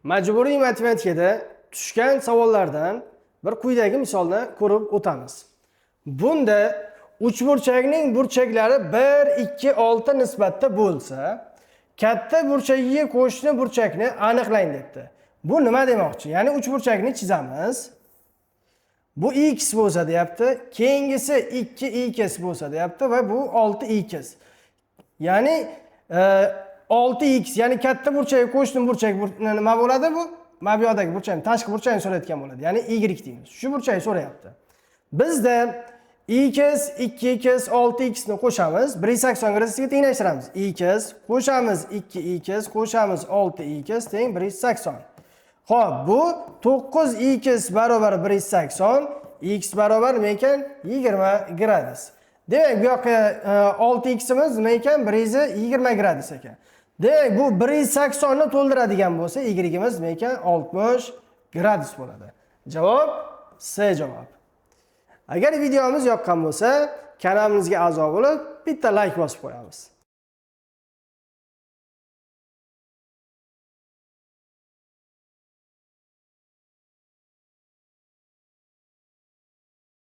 Majburiy matematikada tushgan savollardan bir quyidagi misolni ko'rib o'tamiz. Bunda uchburchakning burchaklari 1, 2, 6 nisbatda bo'lsa, katta burchagiga qo'shni burchakni aniqlang debdi. Bu nima demoqchi? Ya'ni uchburchakni chizamiz. Bu x bo'lsa deyapti, keyingisi 2x bo'lsa deyapti va bu 6x. Ya'ni 6x, ya'ni katta burchakka qo'shni burchak nima bo'ladi bu? Mana bu yerdagi burchakni, tashqi burchakni so'rayotgan bo'ladi. Ya'ni y deymiz. Shu burchakni so'rayapti. Bizda x, 2x, 6x ni qo'shamiz, 180 gradusga tenglashtiramiz. x qo'shamiz 2x qo'shamiz 6x teng 180. Xo'p, bu 9x barobar 180, x barobar nima ekan? 20 gradus. Demak, bu yoqqa 6ximiz nima ekan? 120 gradus ekan. Demak, bu 180 ni to'ldiradigan bo'lsa, y'imiz nima ekan? 60 gradus bo'ladi. Javob C javob. Agar videomiz yoqqan bo'lsa, kanalimizga a'zo bo'lib, bitta like bosib qo'yamiz.